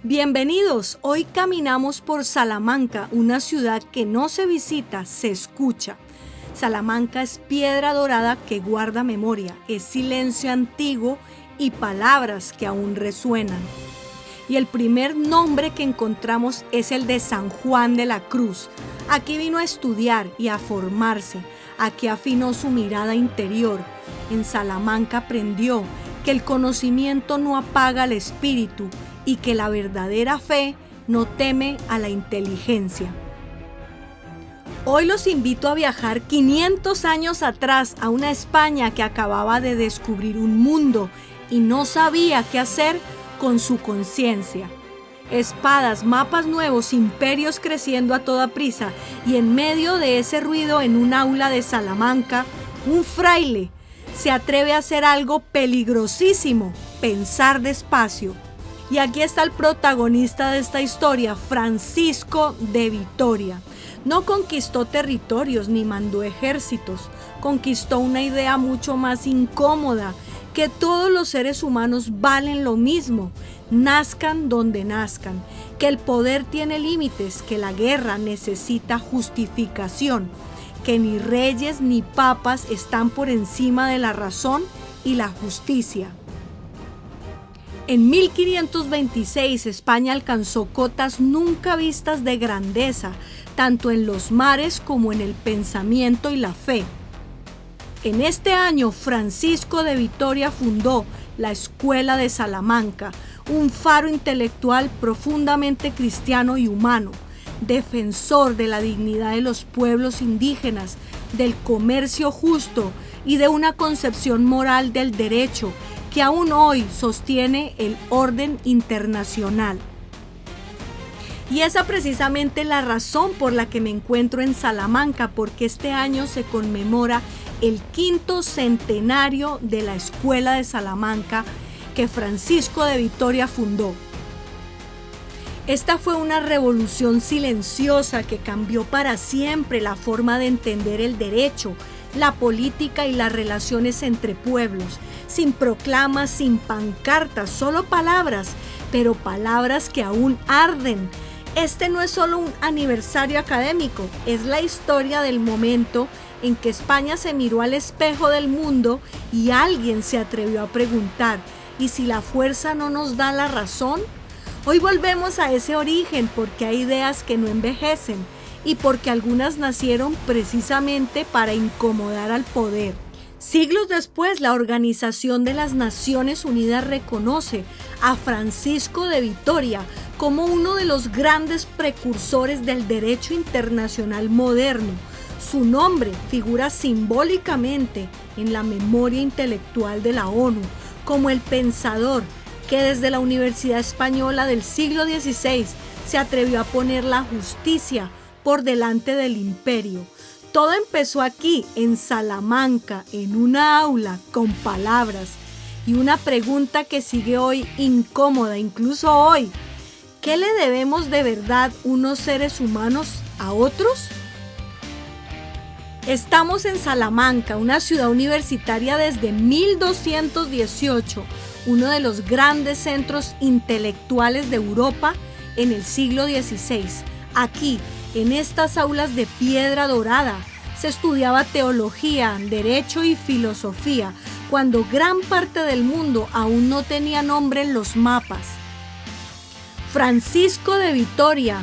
Bienvenidos, hoy caminamos por Salamanca, una ciudad que no se visita, se escucha. Salamanca es piedra dorada que guarda memoria, es silencio antiguo y palabras que aún resuenan. Y el primer nombre que encontramos es el de San Juan de la Cruz. Aquí vino a estudiar y a formarse, aquí afinó su mirada interior. En Salamanca aprendió que el conocimiento no apaga el espíritu y que la verdadera fe no teme a la inteligencia. Hoy los invito a viajar 500 años atrás a una España que acababa de descubrir un mundo y no sabía qué hacer con su conciencia. Espadas, mapas nuevos, imperios creciendo a toda prisa, y en medio de ese ruido, en un aula de Salamanca, un fraile se atreve a hacer algo peligrosísimo: pensar despacio. Y aquí está el protagonista de esta historia, Francisco de Vitoria. No conquistó territorios ni mandó ejércitos, conquistó una idea mucho más incómoda: que todos los seres humanos valen lo mismo, nazcan donde nazcan, que el poder tiene límites, que la guerra necesita justificación, que ni reyes ni papas están por encima de la razón y la justicia. En 1526 España alcanzó cotas nunca vistas de grandeza, tanto en los mares como en el pensamiento y la fe. En este año, Francisco de Vitoria fundó la Escuela de Salamanca, un faro intelectual profundamente cristiano y humano, defensor de la dignidad de los pueblos indígenas, del comercio justo y de una concepción moral del derecho que aún hoy sostiene el orden internacional. Y esa precisamente la razón por la que me encuentro en Salamanca, porque este año se conmemora el 5º centenario de la Escuela de Salamanca que Francisco de Vitoria fundó. Esta fue una revolución silenciosa que cambió para siempre la forma de entender el derecho, la política y las relaciones entre pueblos, sin proclamas, sin pancartas, solo palabras, pero palabras que aún arden. Este no es solo un aniversario académico, es la historia del momento en que España se miró al espejo del mundo y alguien se atrevió a preguntar: ¿y si la fuerza no nos da la razón? Hoy volvemos a ese origen porque hay ideas que no envejecen y porque algunas nacieron precisamente para incomodar al poder. Siglos después, la Organización de las Naciones Unidas reconoce a Francisco de Vitoria como uno de los grandes precursores del derecho internacional moderno. Su nombre figura simbólicamente en la memoria intelectual de la ONU como el pensador que desde la Universidad Española del siglo XVI se atrevió a poner la justicia por delante del imperio. Todo empezó aquí, en Salamanca, en una aula, con palabras. Y una pregunta que sigue hoy incómoda, incluso hoy: ¿qué le debemos de verdad unos seres humanos a otros? Estamos en Salamanca, una ciudad universitaria desde 1218, uno de los grandes centros intelectuales de Europa en el siglo XVI. Aquí, en estas aulas de piedra dorada, se estudiaba teología, derecho y filosofía, cuando gran parte del mundo aún no tenía nombre en los mapas. Francisco de Vitoria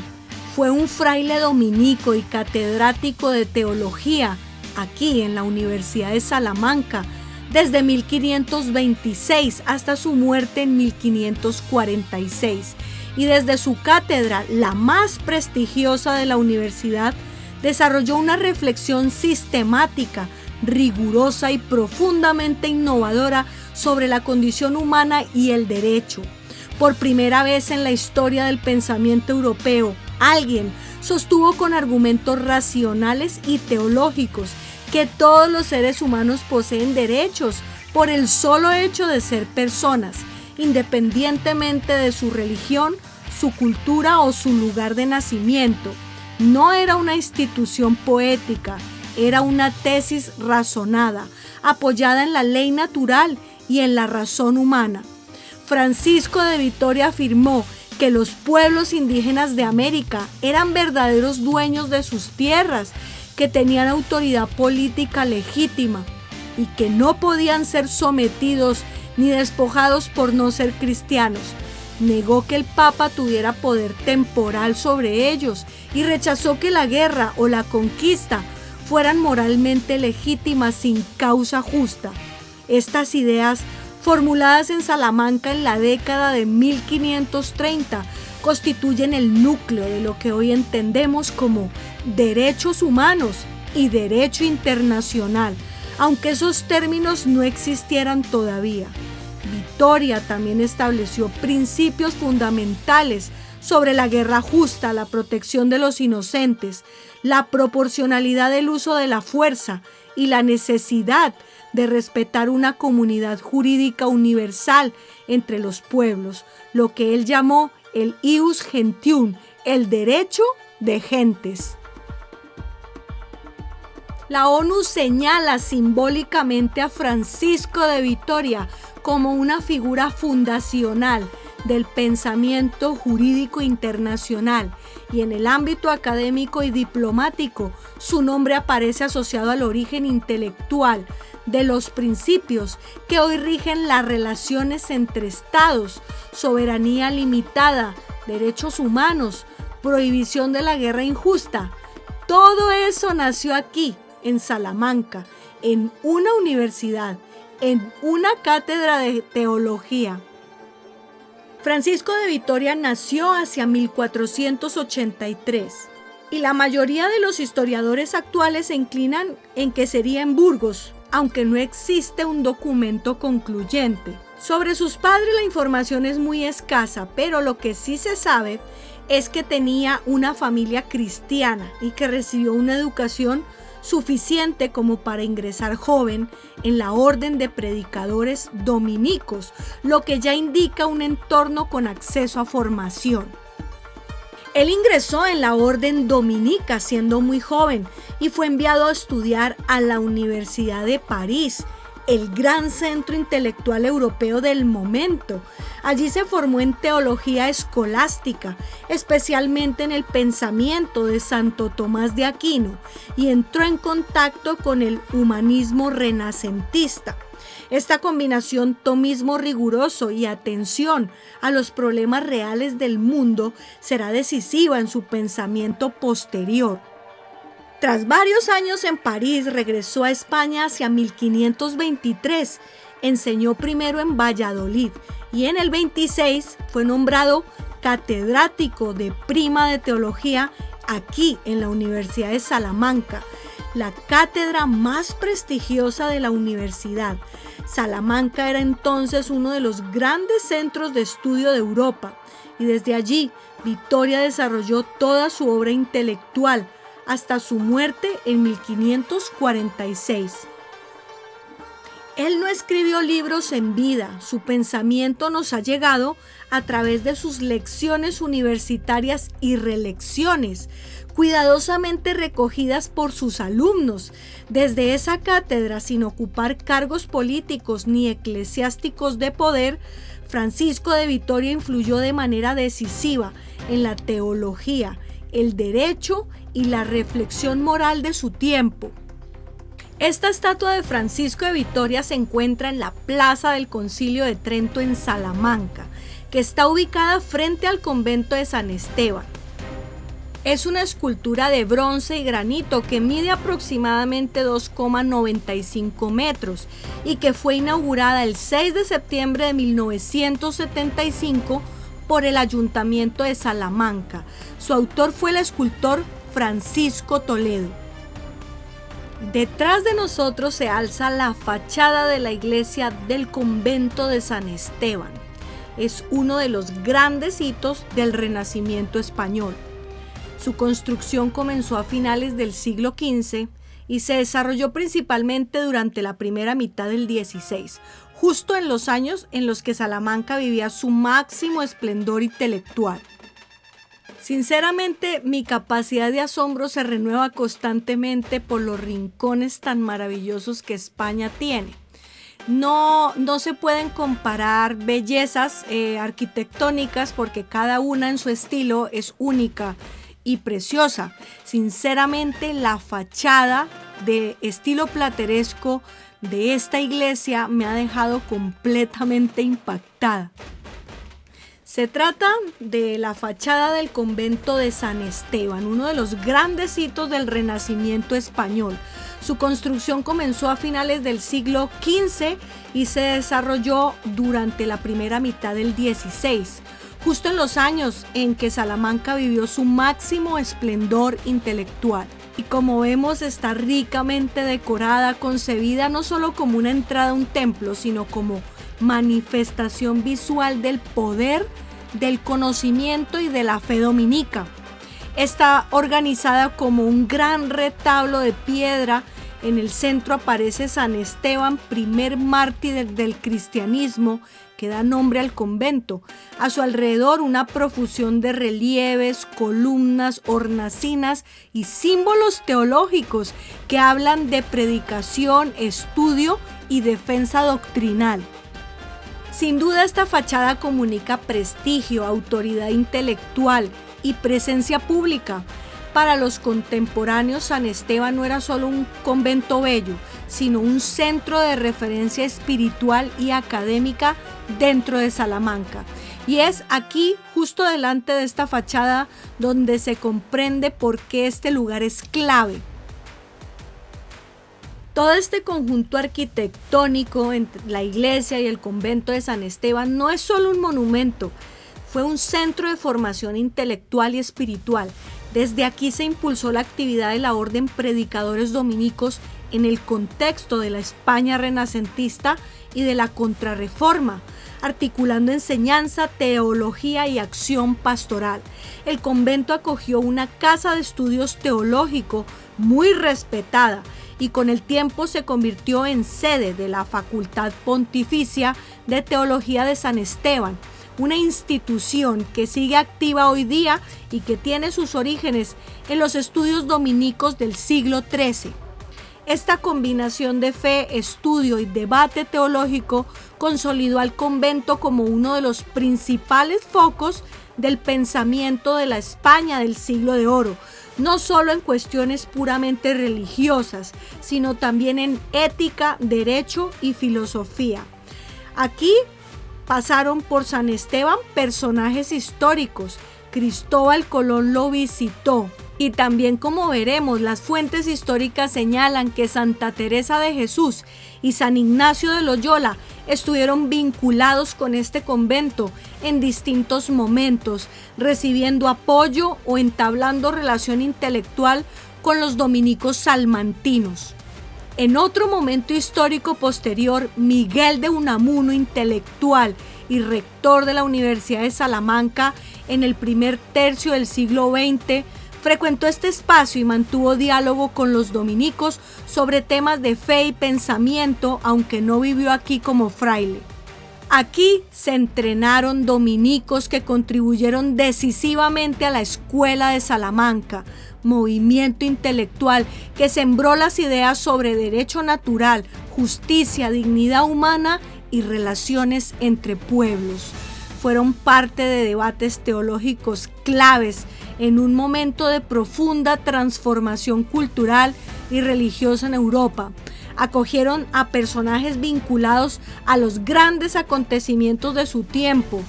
fue un fraile dominico y catedrático de teología aquí en la Universidad de Salamanca desde 1526 hasta su muerte en 1546. Y desde su cátedra, la más prestigiosa de la universidad, desarrolló una reflexión sistemática, rigurosa y profundamente innovadora sobre la condición humana y el derecho. Por primera vez en la historia del pensamiento europeo, alguien sostuvo con argumentos racionales y teológicos que todos los seres humanos poseen derechos por el solo hecho de ser personas, independientemente de su religión, su cultura o su lugar de nacimiento. No era una institución poética, era una tesis razonada, apoyada en la ley natural y en la razón humana. Francisco de Vitoria afirmó que los pueblos indígenas de América eran verdaderos dueños de sus tierras, que tenían autoridad política legítima y que no podían ser sometidos ni despojados por no ser cristianos. Negó que el Papa tuviera poder temporal sobre ellos y rechazó que la guerra o la conquista fueran moralmente legítimas sin causa justa. Estas ideas, formuladas en Salamanca en la década de 1530, constituyen el núcleo de lo que hoy entendemos como derechos humanos y derecho internacional, aunque esos términos no existieran todavía. Vitoria también estableció principios fundamentales sobre la guerra justa, la protección de los inocentes, la proporcionalidad del uso de la fuerza y la necesidad de respetar una comunidad jurídica universal entre los pueblos, lo que él llamó el ius gentium, el derecho de gentes. La ONU señala simbólicamente a Francisco de Vitoria como una figura fundacional del pensamiento jurídico internacional, y en el ámbito académico y diplomático su nombre aparece asociado al origen intelectual de los principios que hoy rigen las relaciones entre estados: soberanía limitada, derechos humanos, prohibición de la guerra injusta. Todo eso nació aquí, en Salamanca, en una universidad, en una cátedra de teología. Francisco de Vitoria nació hacia 1483 y la mayoría de los historiadores actuales se inclinan en que sería en Burgos, aunque no existe un documento concluyente. Sobre sus padres la información es muy escasa, pero lo que sí se sabe es que tenía una familia cristiana y que recibió una educación suficiente como para ingresar joven en la orden de predicadores dominicos, lo que ya indica un entorno con acceso a formación. Él ingresó en la orden dominica siendo muy joven y fue enviado a estudiar a la Universidad de París, el gran centro intelectual europeo del momento. Allí se formó en teología escolástica, especialmente en el pensamiento de Santo Tomás de Aquino, y entró en contacto con el humanismo renacentista. Esta combinación, tomismo riguroso y atención a los problemas reales del mundo, será decisiva en su pensamiento posterior. Tras varios años en París, regresó a España hacia 1523. Enseñó primero en Valladolid y en el 26 fue nombrado catedrático de prima de teología aquí en la Universidad de Salamanca, la cátedra más prestigiosa de la universidad. Salamanca era entonces uno de los grandes centros de estudio de Europa y desde allí Vitoria desarrolló toda su obra intelectual hasta su muerte en 1546. Él no escribió libros en vida, su pensamiento nos ha llegado a través de sus lecciones universitarias y relecciones, cuidadosamente recogidas por sus alumnos. Desde esa cátedra, sin ocupar cargos políticos ni eclesiásticos de poder, Francisco de Vitoria influyó de manera decisiva en la teología, el derecho y la reflexión moral de su tiempo. Esta estatua de Francisco de Vitoria se encuentra en la Plaza del Concilio de Trento en Salamanca, que está ubicada frente al convento de San Esteban. Es una escultura de bronce y granito que mide aproximadamente 2,95 metros y que fue inaugurada el 6 de septiembre de 1975 por el Ayuntamiento de Salamanca. Su autor fue el escultor Francisco Toledo. Detrás de nosotros se alza la fachada de la iglesia del convento de San Esteban. Es uno de los grandes hitos del Renacimiento español. Su construcción comenzó a finales del siglo XV y se desarrolló principalmente durante la primera mitad del XVI, justo en los años en los que Salamanca vivía su máximo esplendor intelectual. Sinceramente, mi capacidad de asombro se renueva constantemente por los rincones tan maravillosos que España tiene. No se pueden comparar bellezas arquitectónicas porque cada una en su estilo es única y preciosa. Sinceramente, la fachada de estilo plateresco de esta iglesia me ha dejado completamente impactada. Se trata de la fachada del convento de San Esteban, uno de los grandes hitos del Renacimiento español. Su construcción comenzó a finales del siglo XV y se desarrolló durante la primera mitad del XVI, justo en los años en que Salamanca vivió su máximo esplendor intelectual. Y como vemos, está ricamente decorada, concebida no solo como una entrada a un templo, sino como manifestación visual del poder, del conocimiento y de la fe dominica. Está organizada como un gran retablo de piedra. En el centro aparece San Esteban, primer mártir del cristianismo, que da nombre al convento. A su alrededor una profusión de relieves, columnas, hornacinas y símbolos teológicos que hablan de predicación, estudio y defensa doctrinal. Sin duda, esta fachada comunica prestigio, autoridad intelectual y presencia pública. Para los contemporáneos, San Esteban no era solo un convento bello, sino un centro de referencia espiritual y académica dentro de Salamanca. Y es aquí, justo delante de esta fachada, donde se comprende por qué este lugar es clave. Todo este conjunto arquitectónico entre la iglesia y el convento de San Esteban no es solo un monumento, fue un centro de formación intelectual y espiritual. Desde aquí se impulsó la actividad de la orden Predicadores Dominicos en el contexto de la España renacentista y de la Contrarreforma, articulando enseñanza, teología y acción pastoral. El convento acogió una casa de estudios teológico muy respetada y con el tiempo se convirtió en sede de la Facultad Pontificia de Teología de San Esteban, una institución que sigue activa hoy día y que tiene sus orígenes en los estudios dominicos del siglo XIII. Esta combinación de fe, estudio y debate teológico consolidó al convento como uno de los principales focos del pensamiento de la España del siglo de oro, no solo en cuestiones puramente religiosas, sino también en ética, derecho y filosofía. Aquí pasaron por San Esteban personajes históricos. Cristóbal Colón lo visitó. Y también, como veremos, las fuentes históricas señalan que Santa Teresa de Jesús y San Ignacio de Loyola estuvieron vinculados con este convento en distintos momentos, recibiendo apoyo o entablando relación intelectual con los dominicos salmantinos. En otro momento histórico posterior, Miguel de Unamuno, intelectual y rector de la Universidad de Salamanca en el primer tercio del siglo XX, frecuentó este espacio y mantuvo diálogo con los dominicos sobre temas de fe y pensamiento, aunque no vivió aquí como fraile. Aquí se entrenaron dominicos que contribuyeron decisivamente a la Escuela de Salamanca, movimiento intelectual que sembró las ideas sobre derecho natural, justicia, dignidad humana y relaciones entre pueblos. Fueron parte de debates teológicos claves en un momento de profunda transformación cultural y religiosa en Europa. Acogieron a personajes vinculados a los grandes acontecimientos de su tiempo,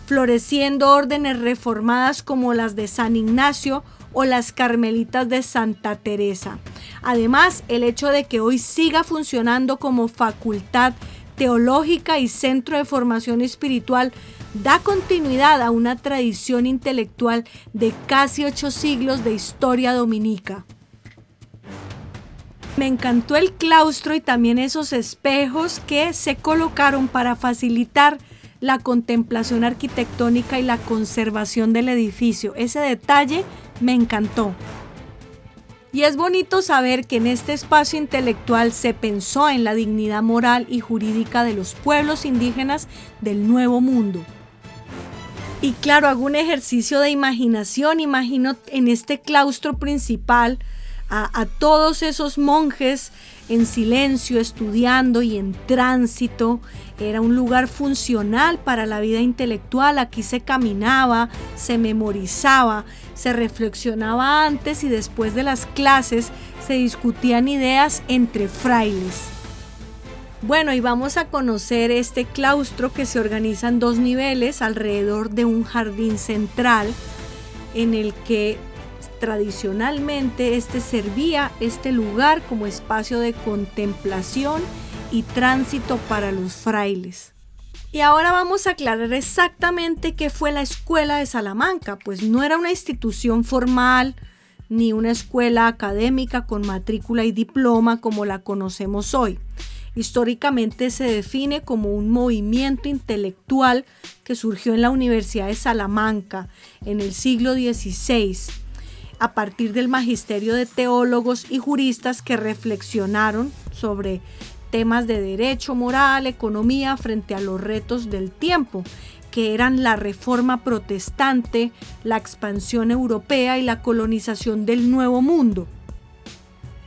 floreciendo órdenes reformadas como las de San Ignacio o las carmelitas de Santa Teresa. Además, el hecho de que hoy siga funcionando como facultad teológica y centro de formación espiritual da continuidad a una tradición intelectual de casi 8 siglos de historia dominica. Me encantó el claustro y también esos espejos que se colocaron para facilitar la contemplación arquitectónica y la conservación del edificio. Ese detalle me encantó. Y es bonito saber que en este espacio intelectual se pensó en la dignidad moral y jurídica de los pueblos indígenas del Nuevo Mundo. Y claro, hago un ejercicio de imaginación, imagino en este claustro principal a todos esos monjes en silencio, estudiando y en tránsito. Era un lugar funcional para la vida intelectual. Aquí se caminaba, se memorizaba, se reflexionaba antes y después de las clases, se discutían ideas entre frailes. Bueno, y vamos a conocer este claustro que se organiza en 2 niveles alrededor de un jardín central en el que tradicionalmente servía este lugar como espacio de contemplación y tránsito para los frailes. Y ahora vamos a aclarar exactamente qué fue la Escuela de Salamanca, pues no era una institución formal ni una escuela académica con matrícula y diploma como la conocemos hoy. Históricamente se define como un movimiento intelectual que surgió en la Universidad de Salamanca en el siglo XVI, a partir del magisterio de teólogos y juristas que reflexionaron sobre temas de derecho, moral, economía frente a los retos del tiempo, que eran la reforma protestante, la expansión europea y la colonización del Nuevo Mundo.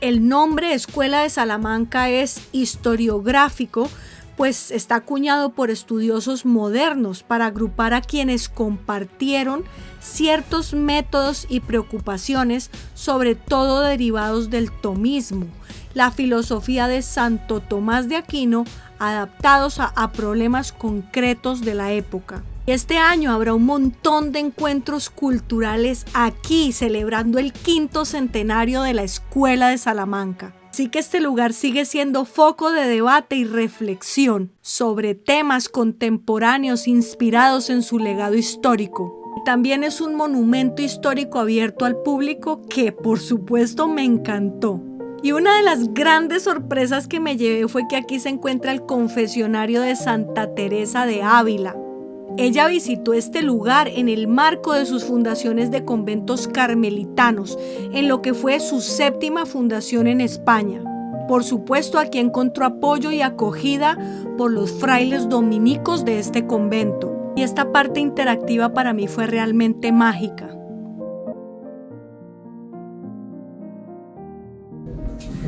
El nombre Escuela de Salamanca es historiográfico, pues está acuñado por estudiosos modernos para agrupar a quienes compartieron ciertos métodos y preocupaciones, sobre todo derivados del tomismo, la filosofía de Santo Tomás de Aquino, adaptados a problemas concretos de la época. Este año habrá un montón de encuentros culturales aquí, celebrando el 5º centenario de la Escuela de Salamanca. Así que este lugar sigue siendo foco de debate y reflexión sobre temas contemporáneos inspirados en su legado histórico. También es un monumento histórico abierto al público que, por supuesto, me encantó. Y una de las grandes sorpresas que me llevé fue que aquí se encuentra el confesionario de Santa Teresa de Ávila. Ella visitó este lugar en el marco de sus fundaciones de conventos carmelitanos, en lo que fue su 7ª fundación en España. Por supuesto, aquí encontró apoyo y acogida por los frailes dominicos de este convento. Y esta parte interactiva para mí fue realmente mágica.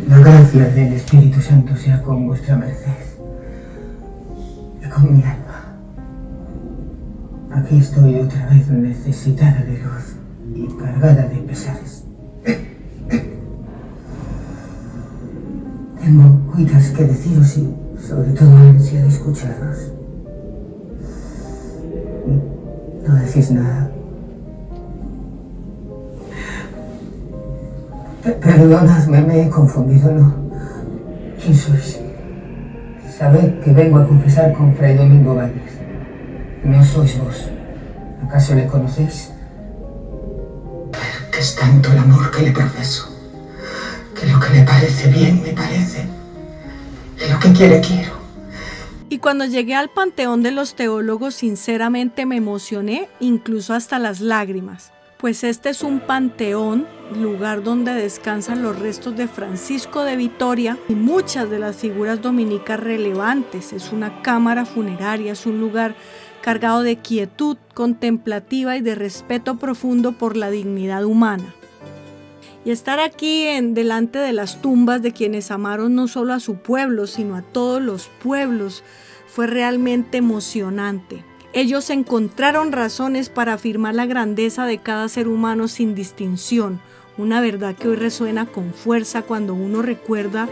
La gracia del Espíritu Santo sea con vuestra merced y con mi alma. Aquí estoy otra vez necesitada de luz y cargada de pesares. Tengo cuitas que deciros y sobre todo ansia de escucharos. No decís nada. Perdonadme, me he confundido, ¿no? ¿Quién sois? Sabed que vengo a confesar con Fray Domingo Valles. No sois vos. ¿Acaso le conocéis? Pero que es tanto el amor que le profeso, que lo que le parece bien me parece, y lo que quiere quiero. Y cuando llegué al Panteón de los Teólogos, sinceramente me emocioné, incluso hasta las lágrimas. Pues este es un panteón, lugar donde descansan los restos de Francisco de Vitoria y muchas de las figuras dominicas relevantes. Es una cámara funeraria, es un lugar cargado de quietud contemplativa y de respeto profundo por la dignidad humana. Y estar aquí delante de las tumbas de quienes amaron no solo a su pueblo, sino a todos los pueblos, fue realmente emocionante. Ellos encontraron razones para afirmar la grandeza de cada ser humano sin distinción, una verdad que hoy resuena con fuerza cuando uno recuerda,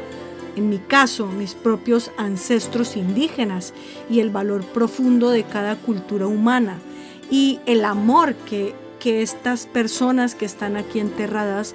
en mi caso, mis propios ancestros indígenas y el valor profundo de cada cultura humana y el amor que estas personas que están aquí enterradas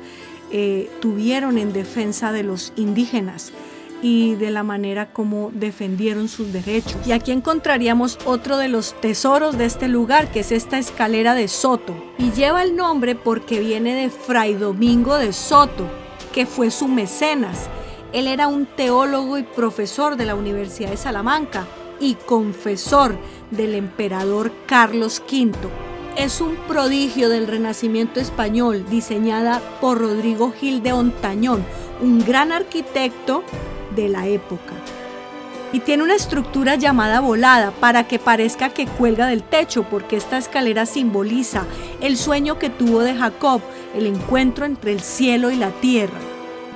tuvieron en defensa de los indígenas y de la manera como defendieron sus derechos. Y aquí encontraríamos otro de los tesoros de este lugar, que es esta escalera de Soto, y lleva el nombre porque viene de Fray Domingo de Soto, que fue su mecenas. Él era un teólogo y profesor de la Universidad de Salamanca y confesor del emperador Carlos V. Es un prodigio del Renacimiento español, diseñada por Rodrigo Gil de Hontañón, un gran arquitecto de la época. Y tiene una estructura llamada volada para que parezca que cuelga del techo, porque esta escalera simboliza el sueño que tuvo de Jacob, el encuentro entre el cielo y la tierra.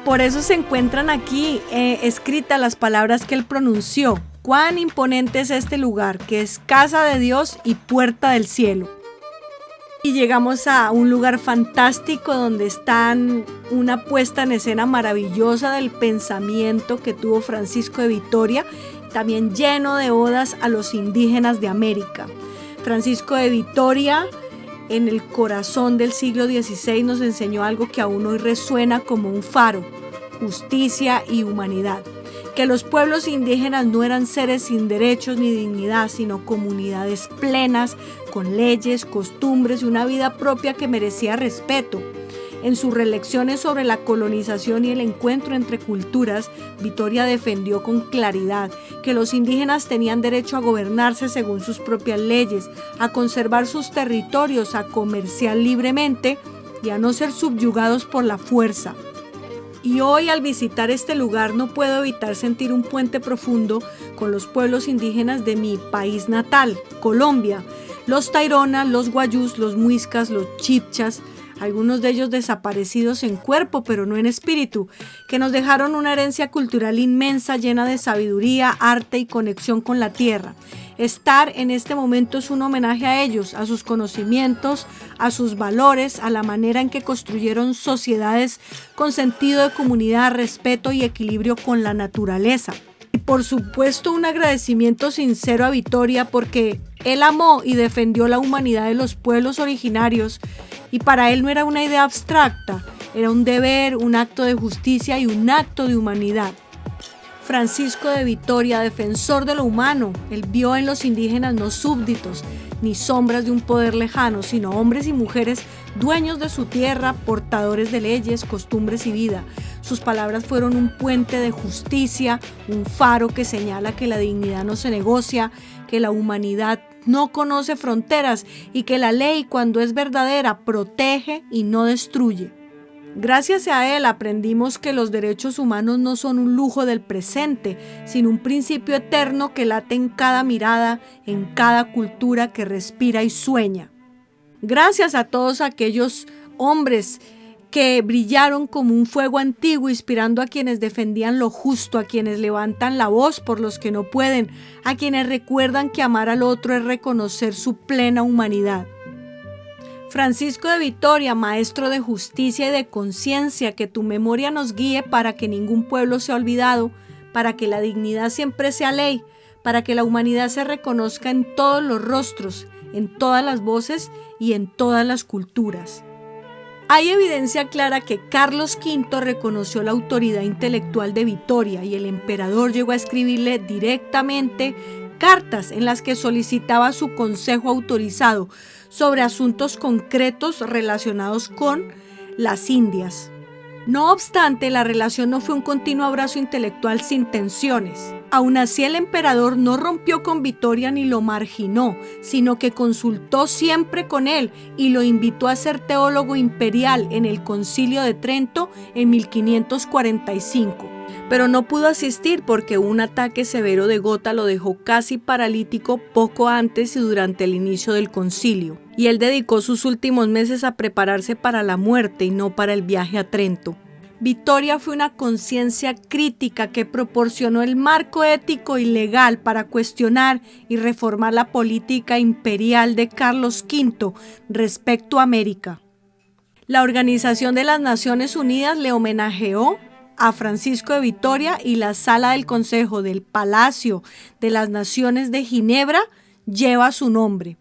Por eso se encuentran aquí escritas las palabras que él pronunció. Cuán imponente es este lugar, que es casa de Dios y puerta del cielo. Y llegamos a un lugar fantástico donde están una puesta en escena maravillosa del pensamiento que tuvo Francisco de Vitoria, también lleno de odas a los indígenas de América. Francisco de Vitoria, en el corazón del siglo XVI, nos enseñó algo que aún hoy resuena como un faro: justicia y humanidad. Que los pueblos indígenas no eran seres sin derechos ni dignidad, sino comunidades plenas, con leyes, costumbres y una vida propia que merecía respeto. En sus reflexiones sobre la colonización y el encuentro entre culturas, Vitoria defendió con claridad que los indígenas tenían derecho a gobernarse según sus propias leyes, a conservar sus territorios, a comerciar libremente y a no ser subyugados por la fuerza. Y hoy, al visitar este lugar, no puedo evitar sentir un puente profundo con los pueblos indígenas de mi país natal, Colombia. Los Tairona, los Guayús, los Muiscas, los Chibchas, algunos de ellos desaparecidos en cuerpo, pero no en espíritu, que nos dejaron una herencia cultural inmensa, llena de sabiduría, arte y conexión con la tierra. Estar en este momento es un homenaje a ellos, a sus conocimientos, a sus valores, a la manera en que construyeron sociedades con sentido de comunidad, respeto y equilibrio con la naturaleza. Y por supuesto un agradecimiento sincero a Vitoria, porque él amó y defendió la humanidad de los pueblos originarios, y para él no era una idea abstracta, era un deber, un acto de justicia y un acto de humanidad. Francisco de Vitoria, defensor de lo humano, él vio en los indígenas no súbditos, ni sombras de un poder lejano, sino hombres y mujeres dueños de su tierra, portadores de leyes, costumbres y vida. Sus palabras fueron un puente de justicia, un faro que señala que la dignidad no se negocia, que la humanidad no conoce fronteras y que la ley, cuando es verdadera, protege y no destruye. Gracias a él aprendimos que los derechos humanos no son un lujo del presente, sino un principio eterno que late en cada mirada, en cada cultura que respira y sueña. Gracias a todos aquellos hombres que brillaron como un fuego antiguo, inspirando a quienes defendían lo justo, a quienes levantan la voz por los que no pueden, a quienes recuerdan que amar al otro es reconocer su plena humanidad. Francisco de Vitoria, maestro de justicia y de conciencia, que tu memoria nos guíe para que ningún pueblo sea olvidado, para que la dignidad siempre sea ley, para que la humanidad se reconozca en todos los rostros, en todas las voces y en todas las culturas. Hay evidencia clara que Carlos V reconoció la autoridad intelectual de Vitoria y el emperador llegó a escribirle directamente cartas en las que solicitaba su consejo autorizado sobre asuntos concretos relacionados con las Indias. No obstante, la relación no fue un continuo abrazo intelectual sin tensiones. Aún así, el emperador no rompió con Vitoria ni lo marginó, sino que consultó siempre con él y lo invitó a ser teólogo imperial en el Concilio de Trento en 1545. Pero no pudo asistir porque un ataque severo de gota lo dejó casi paralítico poco antes y durante el inicio del concilio, y él dedicó sus últimos meses a prepararse para la muerte y no para el viaje a Trento. Vitoria fue una conciencia crítica que proporcionó el marco ético y legal para cuestionar y reformar la política imperial de Carlos V respecto a América. La Organización de las Naciones Unidas le homenajeó a Francisco de Vitoria y la sala del Consejo del Palacio de las Naciones de Ginebra lleva su nombre.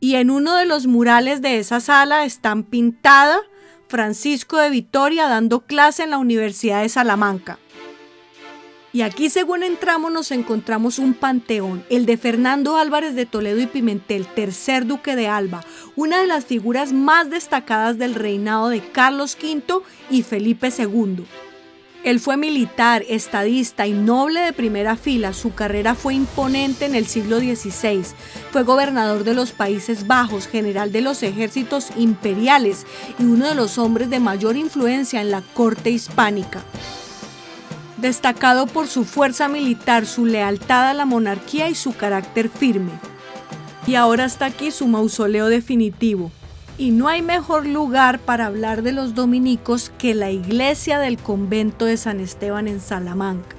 Y en uno de los murales de esa sala están pintada Francisco de Vitoria dando clase en la Universidad de Salamanca. Y aquí, según entramos, nos encontramos un panteón, el de Fernando Álvarez de Toledo y Pimentel, tercer duque de Alba, una de las figuras más destacadas del reinado de Carlos V y Felipe II. Él fue militar, estadista y noble de primera fila. Su carrera fue imponente en el siglo XVI. Fue gobernador de los Países Bajos, general de los ejércitos imperiales y uno de los hombres de mayor influencia en la corte hispánica. Destacado por su fuerza militar, su lealtad a la monarquía y su carácter firme. Y ahora está aquí su mausoleo definitivo. Y no hay mejor lugar para hablar de los dominicos que la iglesia del convento de San Esteban en Salamanca.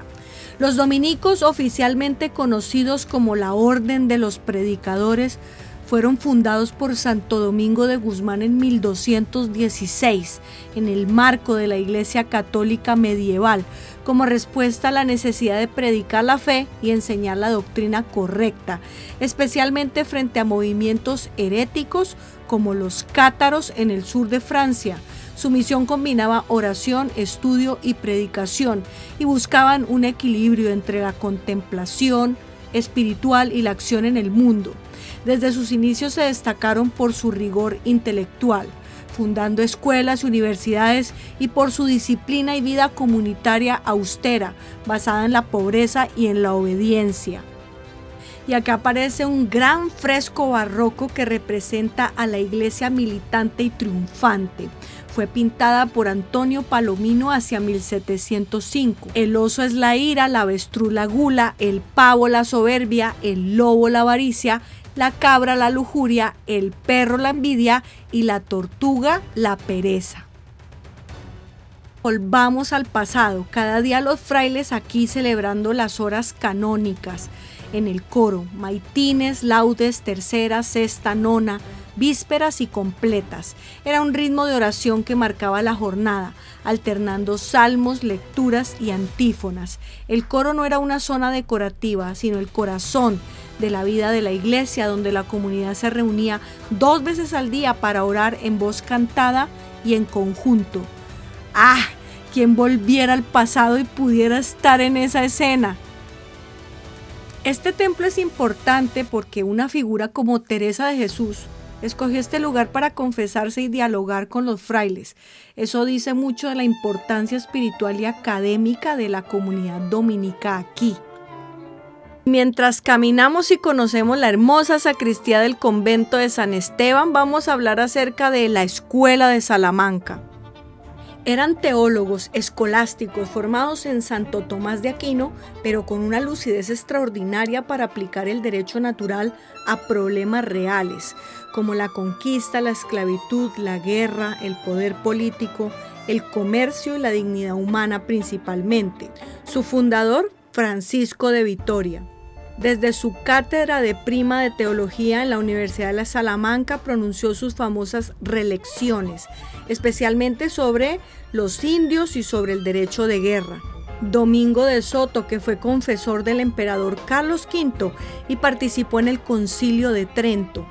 Los dominicos, oficialmente conocidos como la Orden de los Predicadores, fueron fundados por Santo Domingo de Guzmán en 1216, en el marco de la Iglesia Católica medieval, como respuesta a la necesidad de predicar la fe y enseñar la doctrina correcta, especialmente frente a movimientos heréticos como los cátaros en el sur de Francia. Su misión combinaba oración, estudio y predicación, y buscaban un equilibrio entre la contemplación espiritual y la acción en el mundo. Desde sus inicios se destacaron por su rigor intelectual, fundando escuelas y universidades, y por su disciplina y vida comunitaria austera, basada en la pobreza y en la obediencia. Y acá aparece un gran fresco barroco que representa a la iglesia militante y triunfante. Fue pintada por Antonio Palomino hacia 1705. El oso es la ira, la avestruz la gula, el pavo la soberbia, el lobo la avaricia, la cabra la lujuria, el perro la envidia y la tortuga la pereza. Volvamos al pasado. Cada día los frailes aquí celebrando las horas canónicas en el coro, maitines, laudes, tercera, sexta, nona, vísperas y completas. Era un ritmo de oración que marcaba la jornada, alternando salmos, lecturas y antífonas. El coro no era una zona decorativa, sino el corazón de la vida de la iglesia, donde la comunidad se reunía 2 veces al día para orar en voz cantada y en conjunto. ¡Ah! ¿Quién volviera al pasado y pudiera estar en esa escena? Este templo es importante porque una figura como Teresa de Jesús escogió este lugar para confesarse y dialogar con los frailes. Eso dice mucho de la importancia espiritual y académica de la comunidad dominica aquí. Mientras caminamos y conocemos la hermosa sacristía del convento de San Esteban, vamos a hablar acerca de la escuela de Salamanca. Eran teólogos escolásticos formados en Santo Tomás de Aquino, pero con una lucidez extraordinaria para aplicar el derecho natural a problemas reales, como la conquista, la esclavitud, la guerra, el poder político, el comercio y la dignidad humana principalmente. Su fundador, Francisco de Vitoria. Desde su cátedra de prima de teología en la Universidad de Salamanca pronunció sus famosas relecciones, especialmente sobre los indios y sobre el derecho de guerra. Domingo de Soto, que fue confesor del emperador Carlos V y participó en el Concilio de Trento.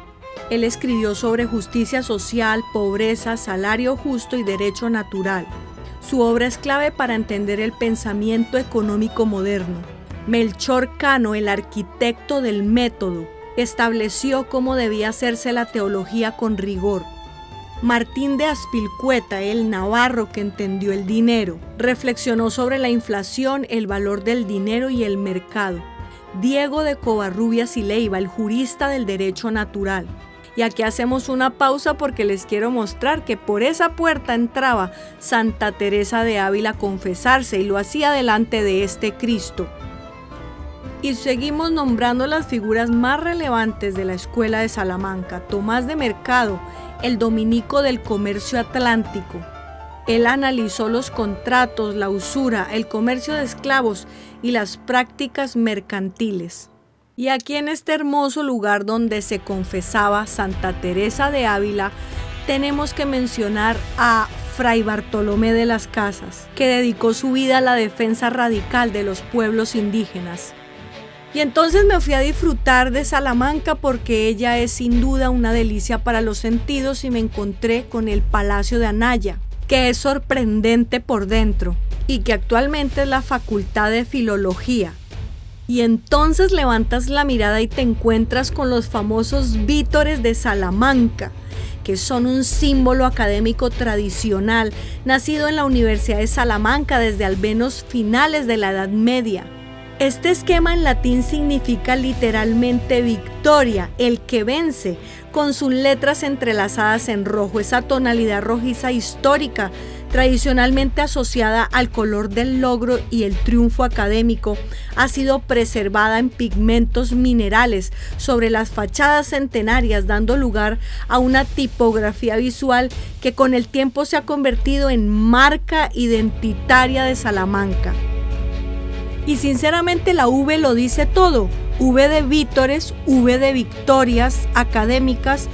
Él escribió sobre justicia social, pobreza, salario justo y derecho natural. Su obra es clave para entender el pensamiento económico moderno. Melchor Cano, el arquitecto del método, estableció cómo debía hacerse la teología con rigor. Martín de Azpilcueta, el navarro que entendió el dinero, reflexionó sobre la inflación, el valor del dinero y el mercado. Diego de Covarrubias y Leiva, el jurista del derecho natural. Y aquí hacemos una pausa porque les quiero mostrar que por esa puerta entraba Santa Teresa de Ávila a confesarse y lo hacía delante de este Cristo. Y seguimos nombrando las figuras más relevantes de la escuela de Salamanca. Tomás de Mercado, el dominico del comercio atlántico. Él analizó los contratos, la usura, el comercio de esclavos y las prácticas mercantiles. Y aquí en este hermoso lugar donde se confesaba Santa Teresa de Ávila, tenemos que mencionar a Fray Bartolomé de las Casas, que dedicó su vida a la defensa radical de los pueblos indígenas. Y entonces me fui a disfrutar de Salamanca porque ella es sin duda una delicia para los sentidos y me encontré con el Palacio de Anaya, que es sorprendente por dentro y que actualmente es la Facultad de Filología. Y entonces levantas la mirada y te encuentras con los famosos vítores de Salamanca, que son un símbolo académico tradicional, nacido en la Universidad de Salamanca desde al menos finales de la Edad Media. Este esquema en latín significa literalmente victoria, el que vence, con sus letras entrelazadas en rojo, esa tonalidad rojiza histórica tradicionalmente asociada al color del logro y el triunfo académico, ha sido preservada en pigmentos minerales sobre las fachadas centenarias, dando lugar a una tipografía visual que con el tiempo se ha convertido en marca identitaria de Salamanca. Y sinceramente la V lo dice todo: V de vítores, V de victorias académicas,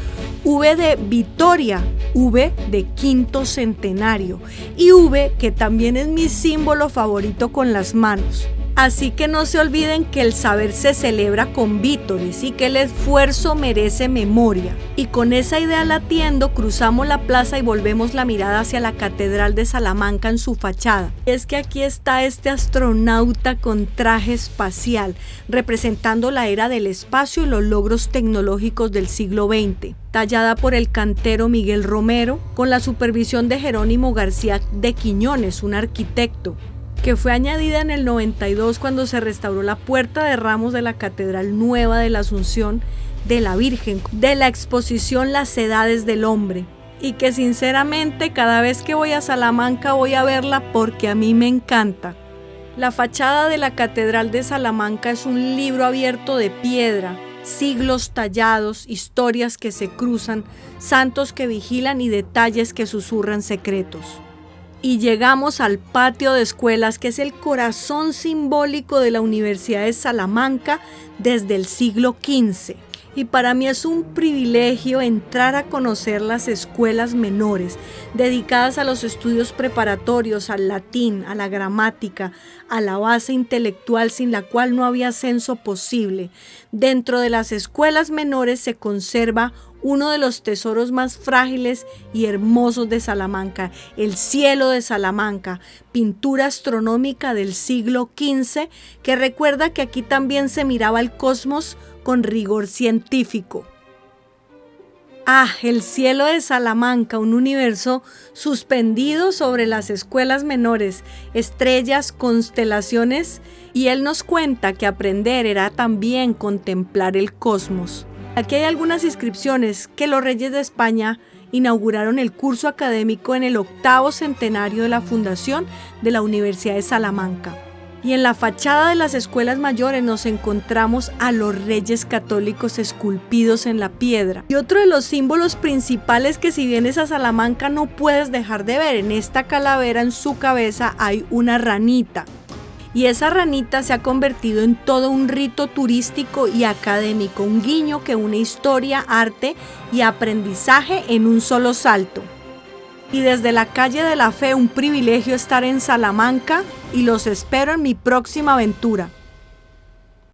V de Vitoria, V de quinto centenario y V que también es mi símbolo favorito con las manos. Así que no se olviden que el saber se celebra con vítores y que el esfuerzo merece memoria. Y con esa idea latiendo, cruzamos la plaza y volvemos la mirada hacia la Catedral de Salamanca en su fachada. Es que aquí está este astronauta con traje espacial, representando la era del espacio y los logros tecnológicos del siglo XX. Tallada por el cantero Miguel Romero, con la supervisión de Jerónimo García de Quiñones, un arquitecto, que fue añadida en el 92 cuando se restauró la puerta de ramos de la Catedral Nueva de la Asunción de la Virgen, de la exposición Las Edades del Hombre, y que sinceramente cada vez que voy a Salamanca voy a verla porque a mí me encanta. La fachada de la Catedral de Salamanca es un libro abierto de piedra, siglos tallados, historias que se cruzan, santos que vigilan y detalles que susurran secretos. Y llegamos al patio de escuelas, que es el corazón simbólico de la Universidad de Salamanca desde el siglo XV. Y para mí es un privilegio entrar a conocer las escuelas menores, dedicadas a los estudios preparatorios, al latín, a la gramática, a la base intelectual sin la cual no había ascenso posible. Dentro de las escuelas menores se conserva uno de los tesoros más frágiles y hermosos de Salamanca, el cielo de Salamanca, pintura astronómica del siglo XV que recuerda que aquí también se miraba el cosmos con rigor científico. El cielo de Salamanca, un universo suspendido sobre las escuelas menores, estrellas, constelaciones, y él nos cuenta que aprender era también contemplar el cosmos. Aquí hay algunas inscripciones que los reyes de España inauguraron el curso académico en el 8º centenario de la fundación de la Universidad de Salamanca. Y en la fachada de las escuelas mayores nos encontramos a los reyes católicos esculpidos en la piedra. Y otro de los símbolos principales que si vienes a Salamanca no puedes dejar de ver: en esta calavera en su cabeza hay una ranita. Y esa ranita se ha convertido en todo un rito turístico y académico, un guiño que une historia, arte y aprendizaje en un solo salto. Y desde la calle de la Fe, un privilegio estar en Salamanca y los espero en mi próxima aventura.